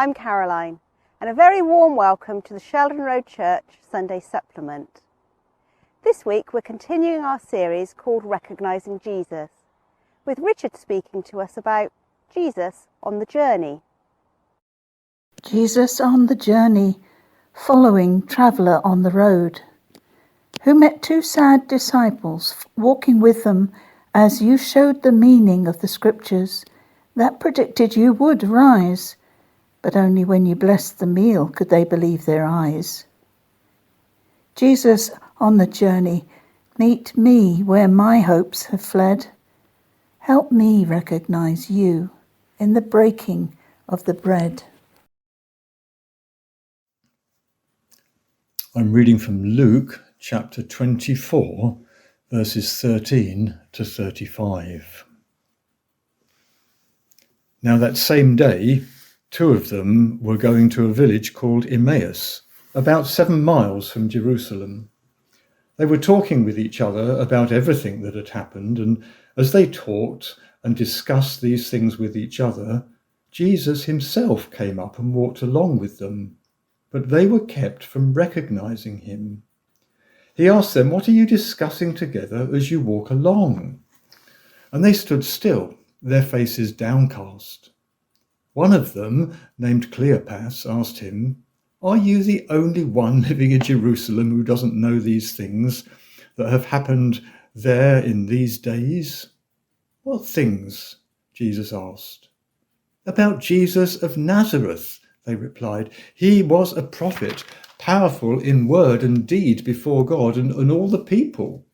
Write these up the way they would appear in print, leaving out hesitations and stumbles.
I'm Caroline, and a very warm welcome to the Sheldon Road Church Sunday Supplement. This week we're continuing our series called Recognising Jesus, with Richard speaking to us about Jesus on the journey. Jesus on the journey, following traveller on the road, who met two sad disciples walking with them as you showed the meaning of the scriptures that predicted you would rise, but only when you blessed the meal could they believe their eyes. Jesus on the journey, meet me where my hopes have fled. Help me recognise you in the breaking of the bread. I'm reading from Luke chapter 24, verses 13 to 35. Now that same day, two of them were going to a village called Emmaus, about 7 miles from Jerusalem. They were talking with each other about everything that had happened, and as they talked and discussed these things with each other, Jesus himself came up and walked along with them, but they were kept from recognizing him. He asked them, "What are you discussing together as you walk along?" And they stood still, their faces downcast. One of them, named Cleopas, asked him, "Are you the only one living in Jerusalem who doesn't know these things that have happened there in these days?" "What things?" Jesus asked. "About Jesus of Nazareth," they replied. "He was a prophet, powerful in word and deed before God and all the people.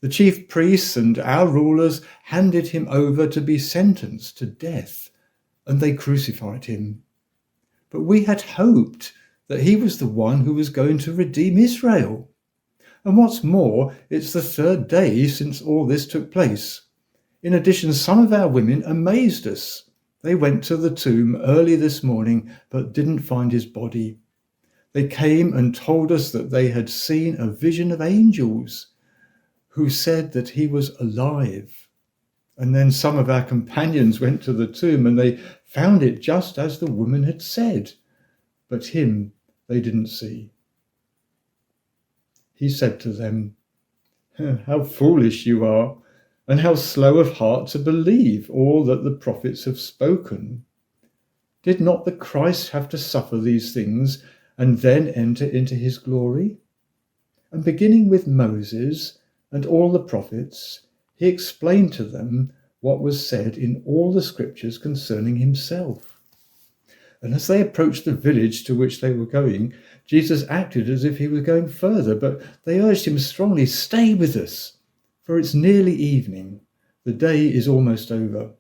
The chief priests and our rulers handed him over to be sentenced to death, and they crucified him. But we had hoped that he was the one who was going to redeem Israel. And what's more, it's the 3rd day since all this took place. In addition, some of our women amazed us. They went to the tomb early this morning, but didn't find his body. They came and told us that they had seen a vision of angels who said that he was alive. And then some of our companions went to the tomb and they found it just as the woman had said, but him they didn't see." He said to them, "How foolish you are, and how slow of heart to believe all that the prophets have spoken. Did not the Christ have to suffer these things and then enter into his glory?" And beginning with Moses and all the prophets, he explained to them what was said in all the scriptures concerning himself. And as they approached the village to which they were going, Jesus acted as if he were going further, but they urged him strongly, "Stay with us, for it's nearly evening. The day is almost over."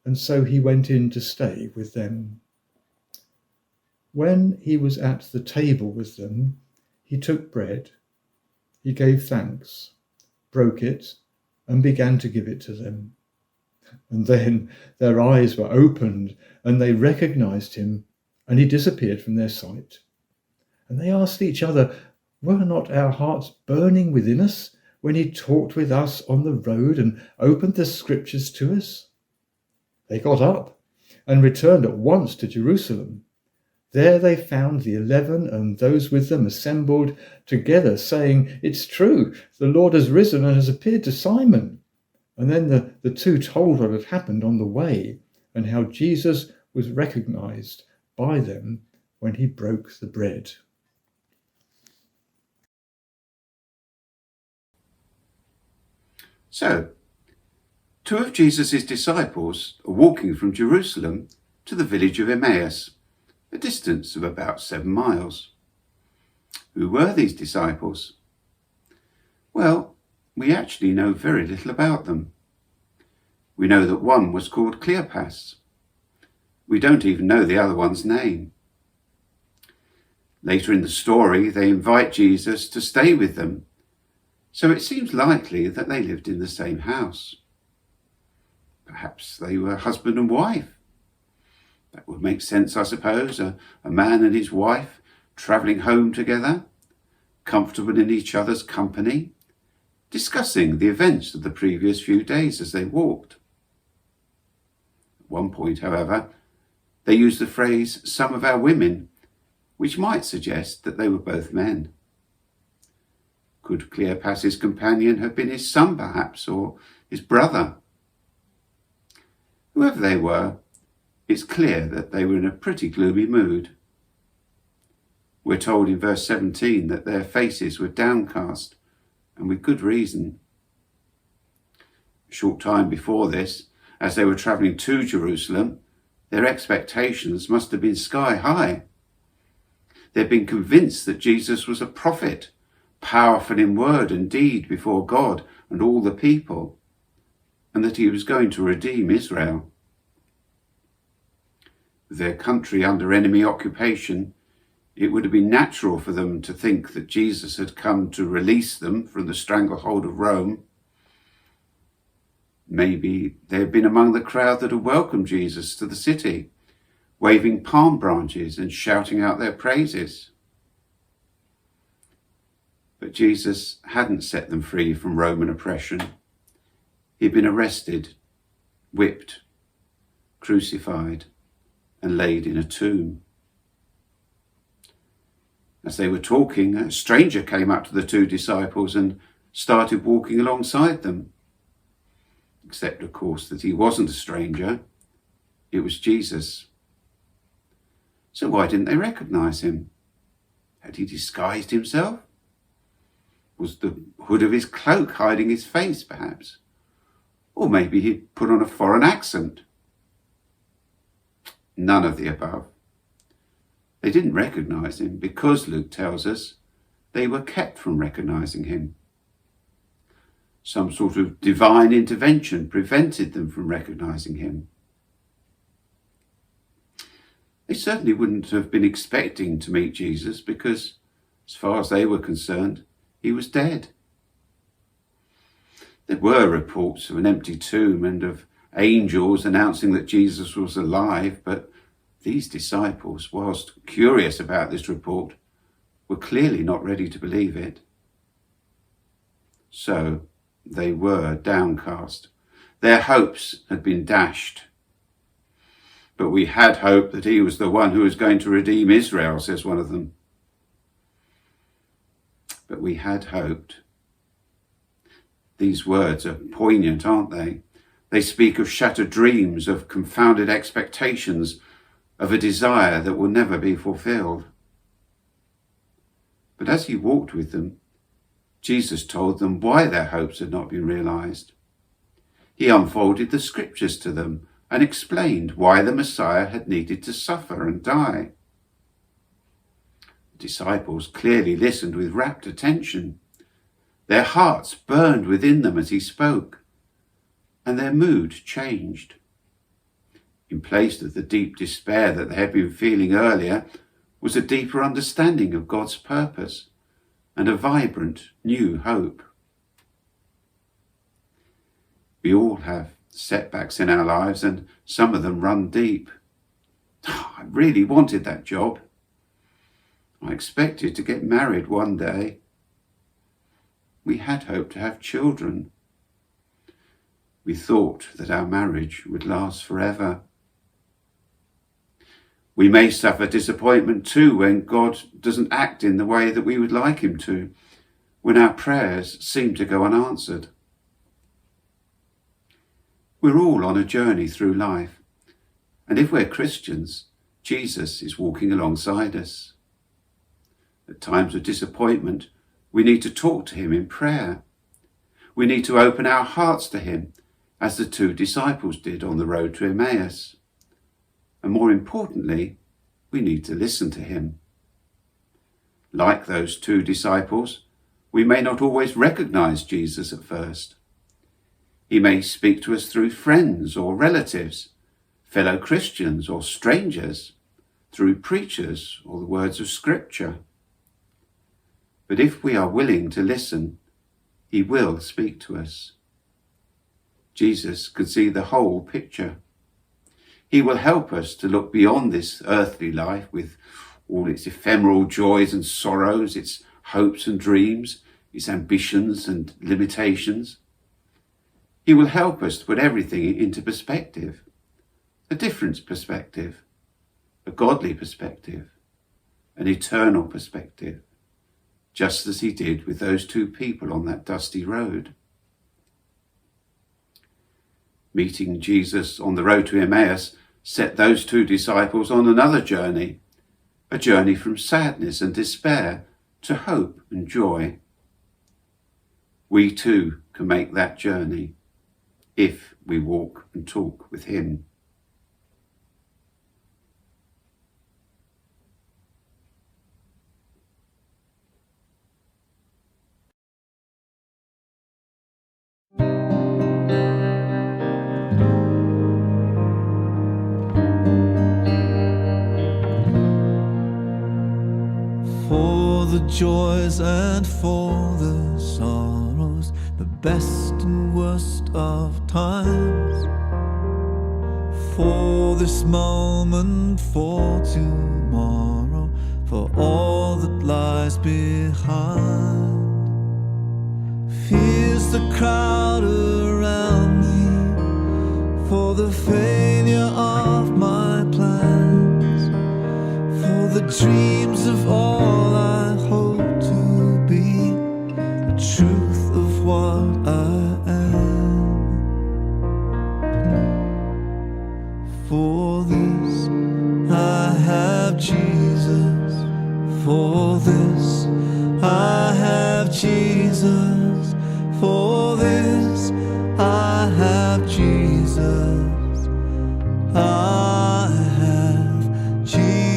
And so he went in to stay with them. When he was at the table with them, he took bread. He gave thanks, broke it, and began to give it to them. And then their eyes were opened, and they recognized him, and he disappeared from their sight. And they asked each other, "Were not our hearts burning within us when he talked with us on the road and opened the scriptures to us?" They got up and returned at once to Jerusalem. There they found the 11 and those with them assembled together, saying, "It's true, the Lord has risen and has appeared to Simon." And then the two told what had happened on the way and how Jesus was recognized by them when he broke the bread. So, two of Jesus' disciples are walking from Jerusalem to the village of Emmaus, a distance of about 7 miles. Who were these disciples? Well, we actually know very little about them. We know that one was called Cleopas. We don't even know the other one's name. Later in the story, they invite Jesus to stay with them, so it seems likely that they lived in the same house. Perhaps they were husband and wife. That would make sense, I suppose, a man and his wife travelling home together, comfortable in each other's company, discussing the events of the previous few days as they walked. At one point, however, they used the phrase "some of our women," which might suggest that they were both men. Could Cleopas's companion have been his son perhaps, or his brother? Whoever they were, it's clear that they were in a pretty gloomy mood. We're told in verse 17 that their faces were downcast, and with good reason. A short time before this, as they were travelling to Jerusalem, their expectations must have been sky high. They'd been convinced that Jesus was a prophet, powerful in word and deed before God and all the people, and that he was going to redeem Israel. With their country under enemy occupation, it would have been natural for them to think that Jesus had come to release them from the stranglehold of Rome. Maybe they had been among the crowd that had welcomed Jesus to the city, waving palm branches and shouting out their praises. But Jesus hadn't set them free from Roman oppression. He'd been arrested, whipped, crucified, and laid in a tomb. As they were talking, a stranger came up to the two disciples and started walking alongside them. Except, of course, that he wasn't a stranger. It was Jesus. So why didn't they recognize him? Had he disguised himself? Was the hood of his cloak hiding his face, perhaps? Or maybe he'd put on a foreign accent. None of the above. They didn't recognize him because, Luke tells us, they were kept from recognizing him. Some sort of divine intervention prevented them from recognizing him. They certainly wouldn't have been expecting to meet Jesus because, as far as they were concerned, he was dead. There were reports of an empty tomb and of angels announcing that Jesus was alive, but these disciples, whilst curious about this report, were clearly not ready to believe it. So they were downcast. Their hopes had been dashed. But we had hoped that he was the one who was going to redeem Israel, says one of them. But we had hoped. These words are poignant, aren't they? They speak of shattered dreams, of confounded expectations, of a desire that will never be fulfilled. But as he walked with them, Jesus told them why their hopes had not been realized. He unfolded the scriptures to them and explained why the Messiah had needed to suffer and die. The disciples clearly listened with rapt attention. Their hearts burned within them as he spoke, and their mood changed. In place of the deep despair that they had been feeling earlier was a deeper understanding of God's purpose and a vibrant new hope. We all have setbacks in our lives, and some of them run deep. I really wanted that job. I expected to get married one day. We had hoped to have children. We thought that our marriage would last forever. We may suffer disappointment too when God doesn't act in the way that we would like him to, when our prayers seem to go unanswered. We're all on a journey through life, and if we're Christians, Jesus is walking alongside us. At times of disappointment, we need to talk to him in prayer. We need to open our hearts to him, as the two disciples did on the road to Emmaus. And more importantly, we need to listen to him. Like those two disciples, we may not always recognize Jesus at first. He may speak to us through friends or relatives, fellow Christians or strangers, through preachers or the words of Scripture. But if we are willing to listen, he will speak to us. Jesus could see the whole picture. He will help us to look beyond this earthly life with all its ephemeral joys and sorrows, its hopes and dreams, its ambitions and limitations. He will help us to put everything into perspective, a different perspective, a godly perspective, an eternal perspective, just as he did with those two people on that dusty road. Meeting Jesus on the road to Emmaus set those two disciples on another journey, a journey from sadness and despair to hope and joy. We too can make that journey if we walk and talk with him. For the joys and for the sorrows, the best and worst of times, for this moment, for tomorrow, for all that lies behind. Fears the crowd around me, for the failure of my plans, for the dreams of all I hope to be, the truth of what I am. For this I have Jesus, for this I have Jesus, for this I have Jesus, I have Jesus.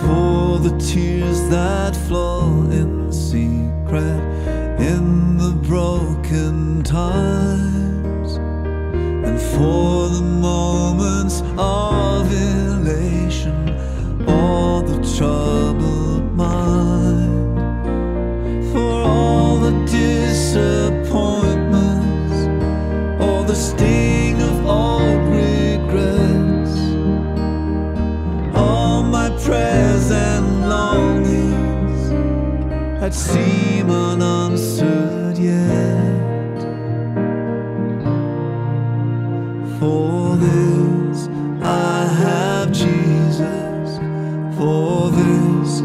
For the tears that flow in secret in the broken times, and for the moments of elation or the troubled mind, for all the disappointments or the sting of old regrets, all my prayers and longings that seem unanswered yet. For this I have Jesus, for this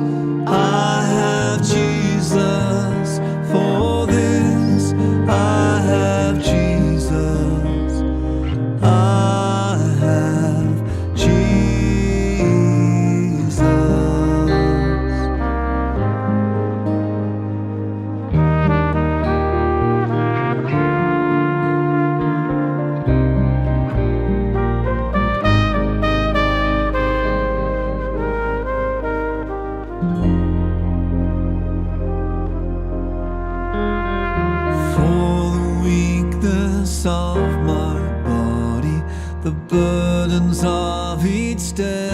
I have Jesus, for this I have Jesus, I have Jesus. For the weakness of my body, the burdens of each day,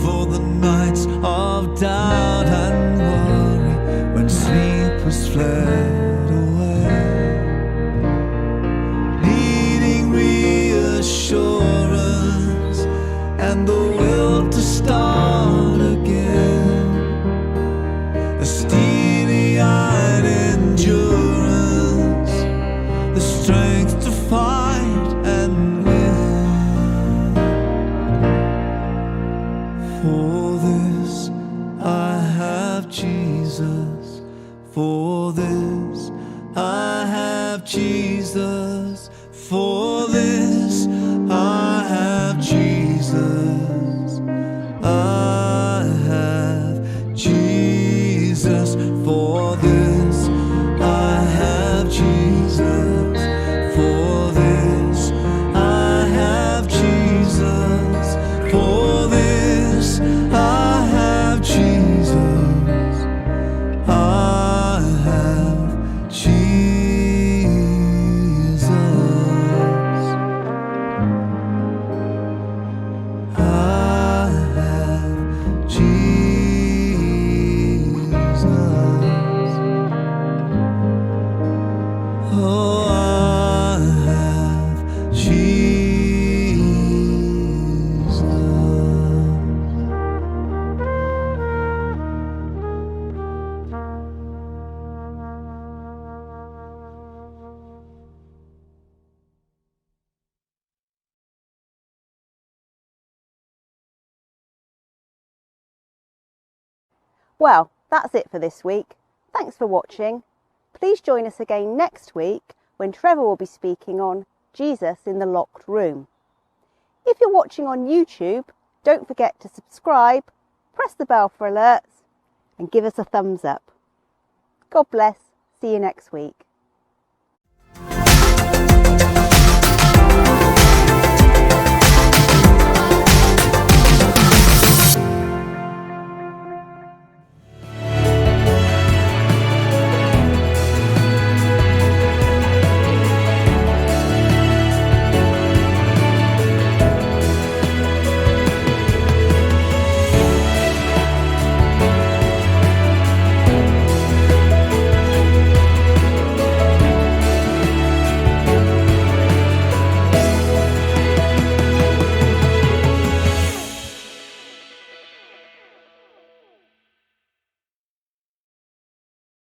for the nights of doubt and worry when sleep was fled away, needing reassurance and the will to start again, a steely-eyed endurance, the strength to fight and win. For this I have Jesus, for this I have Jesus, for this I have Jesus, I have Jesus, for this I have Jesus, for this I have Jesus, for this I have Jesus, I have Jesus. Well, that's it for this week. Thanks for watching. Please join us again next week when Trevor will be speaking on Jesus in the Locked Room. If you're watching on YouTube, don't forget to subscribe, press the bell for alerts and give us a thumbs up. God bless. See you next week.